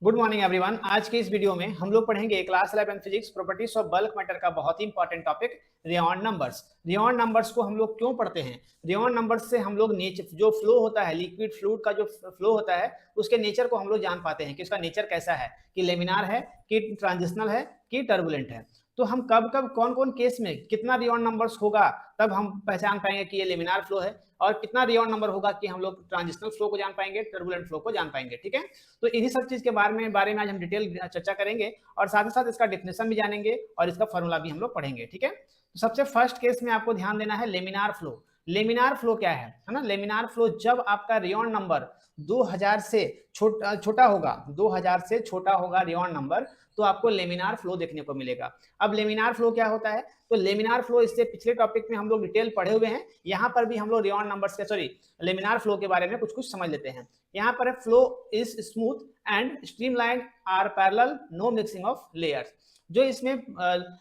Good morning everyone. आज के इस वीडियो में हम लोग पढ़ेंगे class 11 physics properties of bulk matter का बहुत ही important topic real numbers. Real numbers को हम लोग क्यों पढ़ते हैं? रियल नंबर्स से हम लोग नेचर जो फ्लो होता है, लिक्विड फ्लूइड का जो फ्लो होता है उसके नेचर को हम लोग जान पाते हैं कि उसका नेचर कैसा है, कि लेमिनार है, कि ट्रांजिशनल है, कि टर्बुलेंट है। तो हम कब कब कौन कौन केस में कितना रियल नंबर्स होगा तब हम पहचान पाएंगे कि ये लेमिनार फ्लो है, और कितना रियल नंबर होगा कि हम लोग ट्रांजिशनल फ्लो को जान पाएंगे, टर्बुलेंट फ्लो को जान पाएंगे। ठीक है, तो इन्हीं सब चीज के बारे में आज हम डिटेल चर्चा करेंगे और साथ ही साथ इसका डिफिनेशन भी जानेंगे और इसका फॉर्मूला भी हम लोग पढ़ेंगे। ठीक है, तो सबसे फर्स्ट केस में आपको ध्यान देना है लेमिनार फ्लो। लेमिनार फ्लो क्या है ना? लेमिनार फ्लो जब आपका रियल नंबर 2000 से छोटा होगा, 2000 से छोटा होगा रियल नंबर, तो आपको लेमिनार फ्लो देखने को मिलेगा। अब लेमिनार फ्लो क्या होता है? तो लेमिनार फ्लो इससे पिछले टॉपिक में हम लोग डिटेल पढ़े हुए हैं, यहाँ पर भी हम लोग रियल नंबर्स के लेमिनार फ्लो के बारे में कुछ कुछ समझ लेते हैं। यहाँ पर flow is smooth and streamline are parallel, no mixing of layers. जो इसमें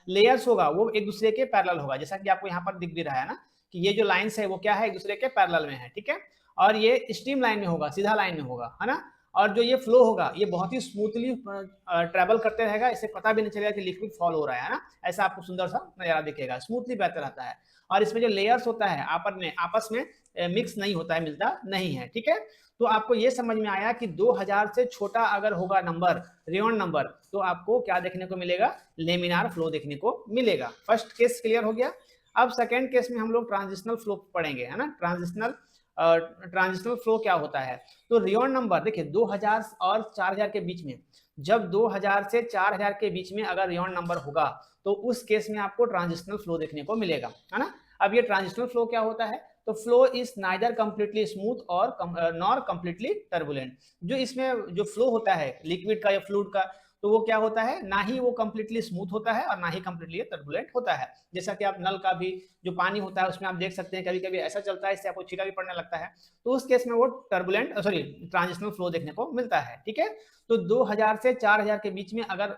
लेयर्स होगा वो एक दूसरे के पैरेलल होगा, जैसा कि आपको यहाँ पर दिख भी रहा है ना कि ये जो लाइंस है वो क्या है, एक दूसरे के पैरेलल में है। ठीक है, और ये स्ट्रीम लाइन में होगा, सीधा लाइन में होगा, है ना। और जो ये फ्लो होगा ये बहुत ही स्मूथली ट्रेवल करते रहेगा, इससे पता भी नहीं चलेगा कि लिक्विड फॉल हो रहा है ना। ऐसा आपको सुंदर सा नजारा दिखेगा, स्मूथली बहता रहता है। और इसमें जो लेयर्स होता है आपस में मिक्स नहीं होता है, मिलता नहीं है। ठीक है, तो आपको ये समझ में आया कि 2000 से छोटा अगर होगा नंबर, रियल नंबर, तो आपको क्या देखने को मिलेगा? लेमिनार फ्लो देखने को मिलेगा। फर्स्ट केस क्लियर हो गया। अब सेकेंड केस में हम लोग ट्रांजिशनल फ्लो पढ़ेंगे, है ना। ट्रांजिशनल फ्लो क्या होता है? तो रियल नंबर देखिए 2000 और 4000 के बीच में, जब 2000 से 4000 के बीच में अगर रियल नंबर होगा तो उस केस में आपको ट्रांजिशनल फ्लो देखने को मिलेगा, है ना। अब ये ट्रांजिशनल फ्लो क्या होता है? तो flow is neither completely smooth और नॉर कंप्लीटली टर्बुलेंट। जो इसमें जो फ्लो होता है लिक्विड का या फ्लूइड का, तो वो क्या होता है? ना ही वो कंप्लीटली स्मूथ होता है और ना ही कंप्लीटली टर्बुलेंट होता है। जैसा कि आप नल का भी जो पानी होता है उसमें आप देख सकते हैं कभी कभी ऐसा चलता है, इससे आपको छींटा भी पड़ने लगता है, तो उस केस में वो ट्रांजिशनल फ्लो देखने को मिलता है। ठीक है, तो 2000 से 4000 के बीच में अगर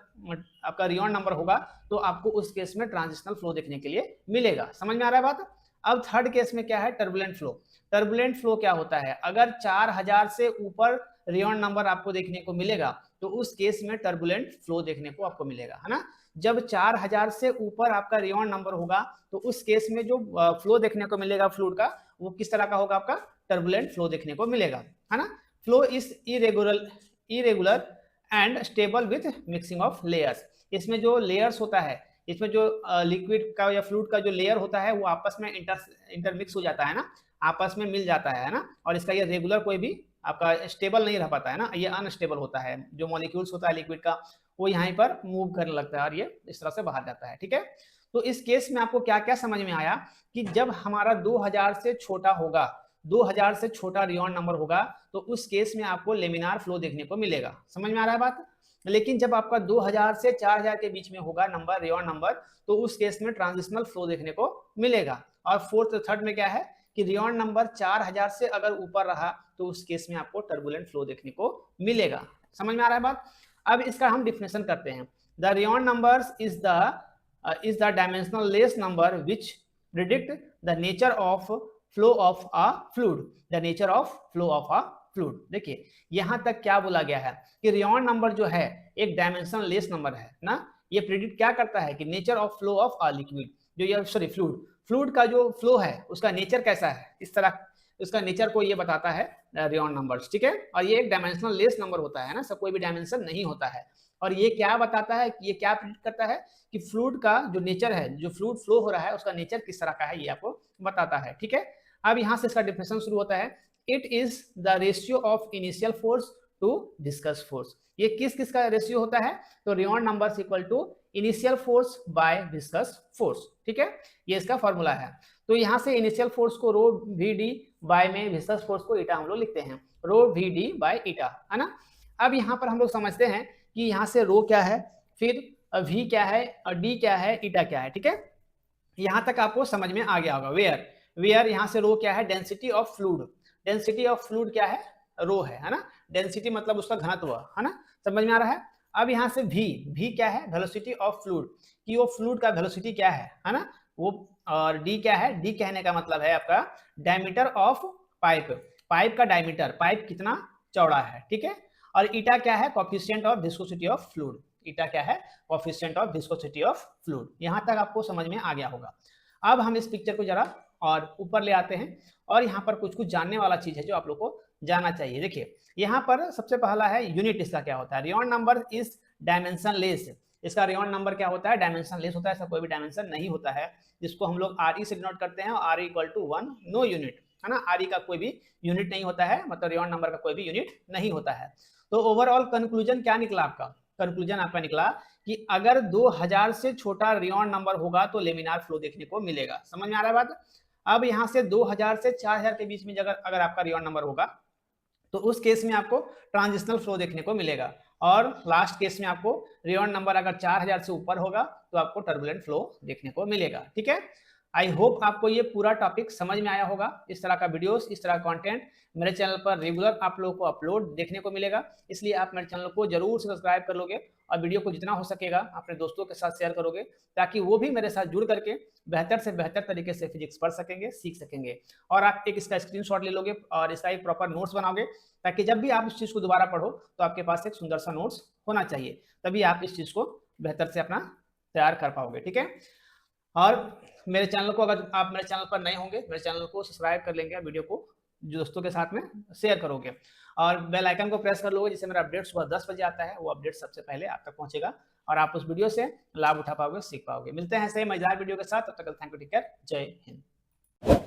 आपका रियल नंबर होगा तो आपको उस केस में ट्रांजिशनल फ्लो देखने के लिए मिलेगा। समझ में आ रहा है बात? अब थर्ड केस में क्या है? Turbulent flow. टर्बुलेंट फ्लो क्या होता है? अगर 4000 से ऊपर रियल नंबर आपको देखने को मिलेगा तो उस केस में टर्बुलेंट फ्लो देखने को आपको मिलेगा, है ना। जब 4000 से ऊपर आपका रियल नंबर होगा तो उस केस में जो फ्लो देखने को मिलेगा फ्लूइड का, वो किस तरह का होगा? आपका टर्बुलेंट फ्लो देखने को मिलेगा, है ना। Flow is irregular and stable with mixing of layers. इसमें जो लेयर्स होता है, इसमें जो लिक्विड का या फ्लूइड का जो लेयर होता है वो आपस में इंटरमिक्स हो जाता है ना, आपस में मिल जाता है ना। और इसका ये रेगुलर कोई भी आपका स्टेबल नहीं रह पाता है ना, ये अनस्टेबल होता है। जो मॉलिक्यूल्स होता है लिक्विड का वो यहाँ पर मूव करने लगता है और ये इस तरह से बाहर जाता है। ठीक है, तो इस केस में आपको क्या क्या समझ में आया कि जब हमारा 2000 से छोटा होगा, 2000 से छोटा रियल नंबर होगा, तो उस केस में आपको लेमिनार फ्लो देखने को मिलेगा। समझ में आ रहा है बात? लेकिन जब आपका 2000 से 4000 के बीच में होगा नंबर, रियल नंबर, तो उस केस में ट्रांजिशनल फ्लो देखने को मिलेगा। और थर्ड में क्या है कि रियल नंबर 4000 से अगर ऊपर रहा तो उस केस में आपको टर्बुलेंट फ्लो देखने को मिलेगा। समझ में आ रहा है बात? अब इसका हम डिफिनेशन करते हैं। The real numbers is the dimensional less number which predict the nature of flow of a fluid. The nature of flow of a fluid. देखिए यहां तक क्या बोला गया है कि रियल नंबर जो है एक डायमेंशन लेस नंबर है ना। ये प्रिडिक्ट क्या करता है कि nature of flow of a liquid, जो ये फ्लूइड, फ्लूइड का जो फ्लो है उसका नेचर कैसा है, इस तरह उसका नेचर को ये बताता है रियल नंबर्स। ठीक है, और ये एक डायमेंशनल लेस नंबर होता है ना, सब कोई भी डायमेंशन नहीं होता है। और ये क्या बताता है, ये क्या प्रिडिक्ट करता है कि फ्लूइड का जो नेचर है, जो फ्लूइड फ्लो हो रहा है उसका नेचर किस तरह का है, ये आपको बताता है। ठीक है, अब यहां से इसका डिफिनेशन शुरू होता है। It is the ratio of initial force to viscous force. ये किस किस का रेशियो होता है? तो रियल numbers equal to initial force by viscous force. ठीक है, ये इसका फॉर्मूला है। तो यहां से इनिशियल फोर्स को रो वी डी बाय में विस्कस फोर्स को ईटा हम लोग लिखते हैं, रो वी डी बाय ईटा, है ना। अब यहां पर हम लोग समझते हैं कि यहां से रो क्या है, फिर वी क्या है, और डी क्या है, ईटा क्या है। ठीक है, यहां तक आपको समझ में आ गया होगा। वेयर यहां से रो क्या है? Density of fluid. Density of fluid क्या है? रो है ना। डेंसिटी मतलब उसका घनत्व, है ना। समझ में आ रहा है? अब यहां से भी क्या है? वेलोसिटी ऑफ फ्लूइड, कि वो फ्लूइड का वेलोसिटी क्या है ना वो। और डी क्या है? डी कहने का मतलब है आपका डायमीटर ऑफ पाइप, पाइप का डायमीटर, पाइप कितना चौड़ा है। ठीक है, और ईटा क्या है, coefficient of viscosity of fluid. Eta क्या है, coefficient of viscosity of fluid. यहां तक आपको समझ में आ गया होगा। अब हम इस पिक्चर को जरा और ऊपर ले आते हैं और यहाँ पर कुछ कुछ जानने वाला चीज है जो आप लोग को जाना चाहिए। देखिए यहाँ पर सबसे पहला है यूनिट, इसका क्या होता है, rayon number is dimension less. इसका रियोन नंबर क्या होता है, डायमेंशन लेस होता है, इसका कोई भी डायमेंशन नहीं होता है, जिसको हम लोग आर से डिनोट करते हैं, R equal to 1, no unit, है ना। आर का कोई भी यूनिट नहीं होता है, मतलब रियोन नंबर का कोई भी यूनिट नहीं होता है। तो ओवरऑल कंक्लूजन क्या निकला आपका, कंक्लूजन आपका निकला कि अगर 2000 से छोटा रियोन नंबर होगा तो लेमिनार फ्लो देखने को मिलेगा। समझ में आ रहा है बात। अब यहाँ से 2000 से 4000 के बीच में अगर आपका रियोन नंबर होगा तो उस केस में आपको ट्रांजिशनल फ्लो देखने को मिलेगा, और लास्ट केस में आपको रियोन नंबर अगर 4000 से ऊपर होगा तो आपको टर्बुलेंट फ्लो देखने को मिलेगा। ठीक है, आई होप आपको ये पूरा टॉपिक समझ में आया होगा। इस तरह का वीडियोस, इस तरह का कंटेंट मेरे चैनल पर रेगुलर आप लोगों को अपलोड देखने को मिलेगा, इसलिए आप मेरे चैनल को जरूर सब्सक्राइब कर लोगे और वीडियो को जितना हो सकेगा अपने दोस्तों के साथ शेयर करोगे, ताकि वो भी मेरे साथ जुड़ करके बेहतर से बेहतर तरीके से फिजिक्स पढ़ सकेंगे, सीख सकेंगे। और आप एक इसका स्क्रीनशॉट ले लोगे और इसका एक प्रॉपर नोट्स बनाओगे, ताकि जब भी आप इस चीज़ को दोबारा पढ़ो तो आपके पास एक सुंदर सा नोट्स होना चाहिए, तभी आप इस चीज़ को बेहतर से अपना तैयार कर पाओगे। ठीक है, और मेरे चैनल को, अगर आप मेरे चैनल पर नए होंगे, मेरे चैनल को सब्सक्राइब कर लेंगे, वीडियो को दोस्तों के साथ में शेयर करोगे और बेल आइकन को प्रेस कर लोगे, जिससे मेरा अपडेट सुबह 10 बजे आता है, वो अपडेट सबसे पहले आप तक पहुंचेगा और आप उस वीडियो से लाभ उठा पाओगे, सीख पाओगे। मिलते हैं सही मजेदार वीडियो के साथ, तब तक थैंक यू, टेक केयर, जय हिंद।